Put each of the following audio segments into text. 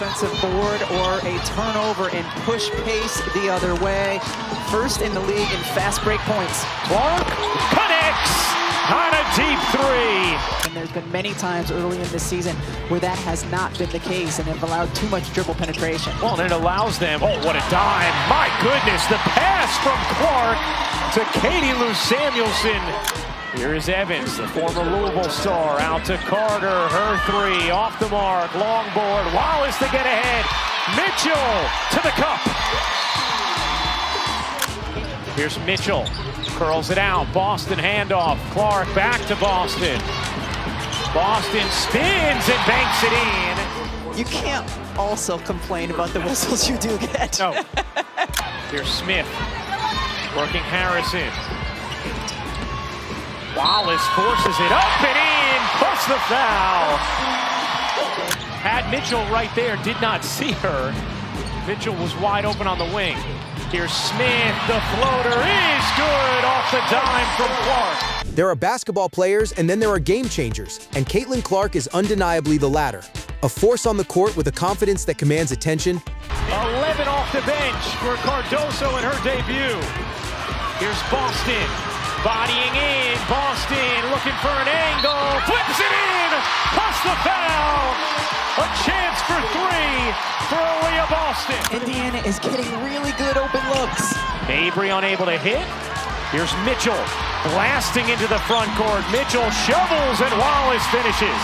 offensive board or a turnover and push pace the other way. First in the league in fast break points. Clark connects on a deep three. And there's been many times early in this season where that has not been the case and have allowed too much dribble penetration. Well, and it allows them, oh, what a dime. My goodness, the pass from Clark to Katie Lou Samuelson. Here is Evans, the former Louisville star, out to Carter, her three, off the mark, long board, Wallace to get ahead, Mitchell to the cup. Here's Mitchell, curls it out, Boston handoff, Clark back to Boston. Boston spins and banks it in. You can't also complain about the whistles you do get. No. Here's Smith, working Harrison. Wallace forces it up and in, plus the foul. Had Mitchell right there, did not see her. Mitchell was wide open on the wing. Here's Smith, the floater is good off the dime from Clark. There are basketball players and then there are game changers, and Caitlin Clark is undeniably the latter. A force on the court with a confidence that commands attention. 11 off the bench for Cardoso in her debut. Here's Boston. Bodying in, Boston looking for an angle, flips it in, plus the foul. A chance for three for Aaliyah Boston. Indiana is getting really good open looks. Mabry unable to hit. Here's Mitchell blasting into the front court. Mitchell shovels and Wallace finishes.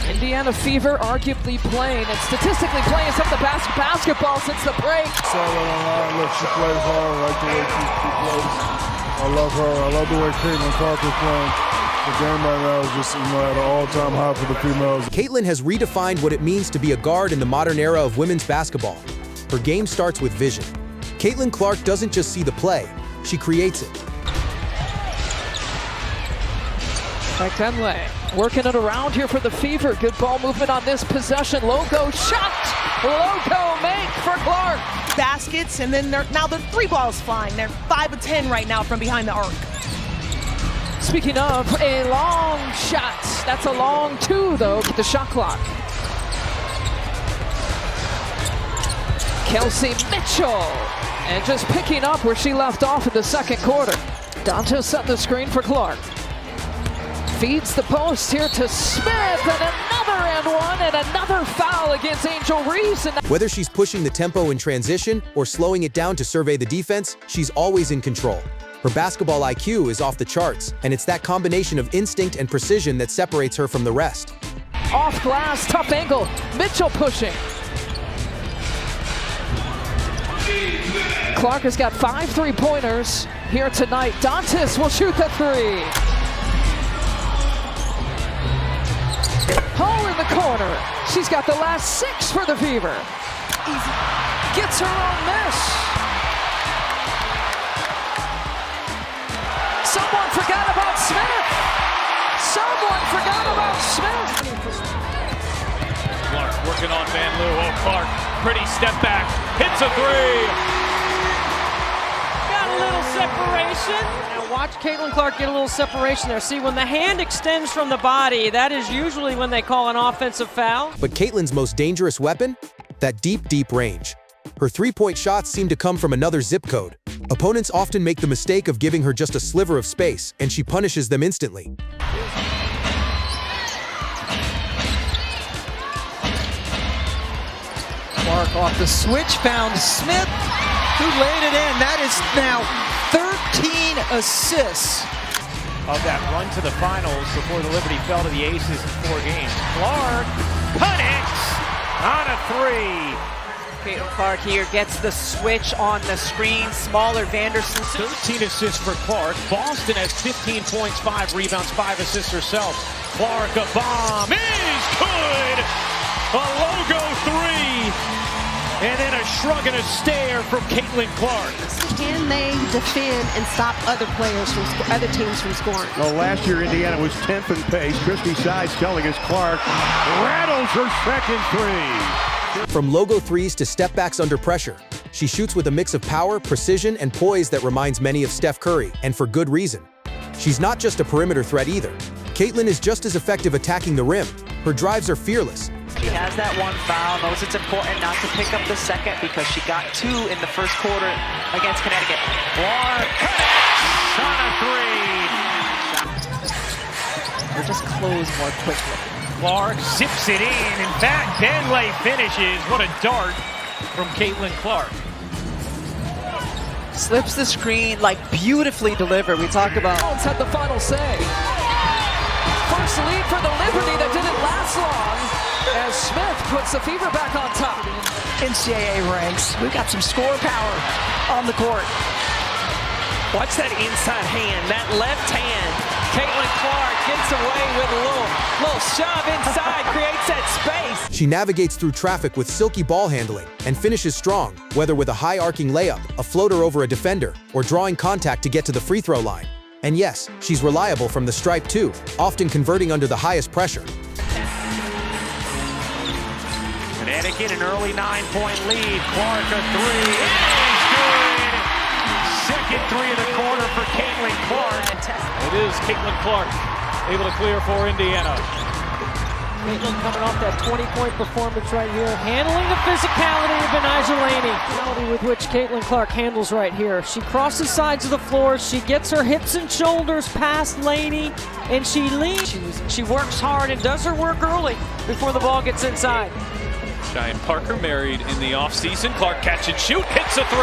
Indiana Fever arguably playing and statistically playing some of the best basketball since the break. So look, she plays hard. I like the way she plays. I love her. I love the way Caitlin Clark is playing. The game right now is just, at an all-time high for the females. Caitlin has redefined what it means to be a guard in the modern era of women's basketball. Her game starts with vision. Caitlin Clark doesn't just see the play, she creates it. McDonley working it around here for the Fever. Good ball movement on this possession. Logo shot. Logo make for Clark. Baskets, and then now the three balls flying. They're 5 of 10 right now from behind the arc. Speaking of a long shot, that's a long two though, the shot clock. Kelsey Mitchell, and just picking up where she left off in the second quarter. Dante set the screen for Clark. Feeds the post here to Smith, and another and one, and another foul against Angel Reese. Whether she's pushing the tempo in transition or slowing it down to survey the defense, she's always in control. Her basketball IQ is off the charts, and it's that combination of instinct and precision that separates her from the rest. Off glass, tough angle, Mitchell pushing. Clark has got 5 3-pointers here tonight. Dantis will shoot the three. Hole in the corner. She's got the last 6 for the Fever. Easy. Gets her own miss. Someone forgot about Smith. Someone forgot about Smith. Clark working on Van Loo. Oh, Clark, pretty step back. Hits a three. Got a little separation. Now watch Caitlin Clark get a little separation there. See, when the hand extends from the body, that is usually when they call an offensive foul. But Caitlin's most dangerous weapon? That deep, deep range. Her three-point shots seem to come from another zip code. Opponents often make the mistake of giving her just a sliver of space, and she punishes them instantly. Clark off the switch, found Smith, who laid it in. That is now 13 assists. Of that run to the finals before the Liberty fell to the Aces in 4 games. Clark connects on a three. Caitlin Clark here gets the switch on the screen. Smaller Vanderson. 13 assists for Clark. Boston has 15 points, 5 rebounds, 5 assists herself. Clark, a bomb is good. A logo three. And then a shrug and a stare from Caitlin Clark. Can they defend and stop other players from other teams from scoring? Well, last year Indiana was 10th in pace. Christy Sides telling us Clark rattles her second three. From logo threes to step backs under pressure, she shoots with a mix of power, precision, and poise that reminds many of Steph Curry, and for good reason. She's not just a perimeter threat either. Caitlin is just as effective attacking the rim. Her drives are fearless. She has that one foul, knows it's important not to pick up the second because she got 2 in the first quarter against Connecticut. Clark connects on a 3. Or just close more quickly. Clark zips it in. In fact, Benley finishes. What a dart from Caitlin Clark. Slips the screen, like beautifully delivered. We talked about. Jones had the final say. First lead for the Liberty that didn't last long as Smith puts the Fever back on top. NCAA ranks. We've got some score power on the court. Watch that inside hand, that left hand. Caitlin Clark gets away with a little shove inside, creates that space. She navigates through traffic with silky ball handling and finishes strong, whether with a high arcing layup, a floater over a defender, or drawing contact to get to the free throw line. And yes, she's reliable from the stripe too, often converting under the highest pressure. Connecticut an early 9-point lead. Clark a 3. It is good. Second 3 of the quarter for Caitlin Clark. It is Caitlin Clark able to clear for Indiana. Caitlin coming off that 20-point performance right here, handling the physicality of Benijah Laney. The with which Caitlin Clark handles right here. She crosses sides of the floor, she gets her hips and shoulders past Laney, and she leads. She works hard and does her work early before the ball gets inside. Giant Parker married in the offseason. Clark catch and shoot, hits a 3.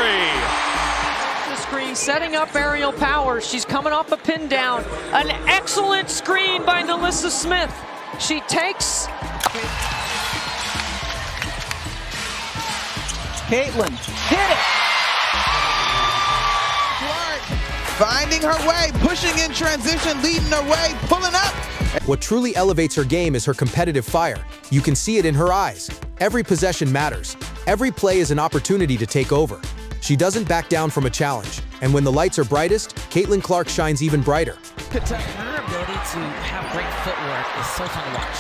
The screen setting up aerial power. She's coming off a pin down. An excellent screen by Nalissa Smith. She takes. Caitlin hit it. Clark finding her way, pushing in transition, leading her way, pulling up. What truly elevates her game is her competitive fire. You can see it in her eyes. Every possession matters. Every play is an opportunity to take over. She doesn't back down from a challenge. And when the lights are brightest, Caitlin Clark shines even brighter. Her ability to have great footwork is so fun to watch.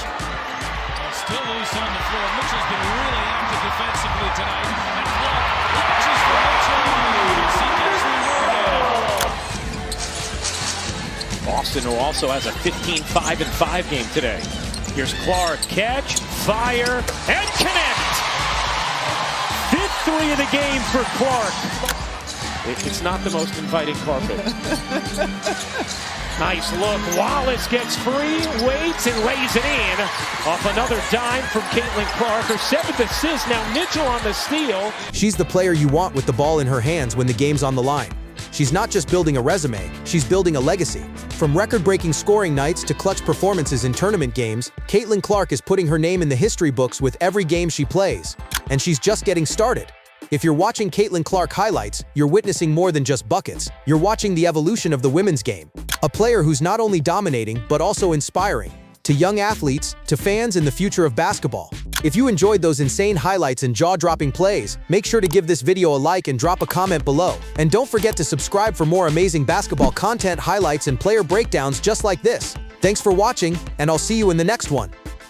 Still loose on the floor. Mitchell's been really active defensively tonight. And Clark launches for Mitchell. She gets rewarded. Boston, who also has a 15-5-5 game today. Here's Clark, catch, fire, and connect! Fifth 3 of the game for Clark. It's not the most inviting carpet. Nice look. Wallace gets free, waits, and lays it in. Off another dime from Caitlin Clark. Her 7th assist. Now Mitchell on the steal. She's the player you want with the ball in her hands when the game's on the line. She's not just building a resume, she's building a legacy. From record-breaking scoring nights to clutch performances in tournament games, Caitlin Clark is putting her name in the history books with every game she plays. And she's just getting started. If you're watching Caitlin Clark highlights, you're witnessing more than just buckets. You're watching the evolution of the women's game. A player who's not only dominating, but also inspiring. To young athletes, to fans and the future of basketball. If you enjoyed those insane highlights and jaw-dropping plays, make sure to give this video a like and drop a comment below. And don't forget to subscribe for more amazing basketball content, highlights, and player breakdowns just like this. Thanks for watching, and I'll see you in the next one.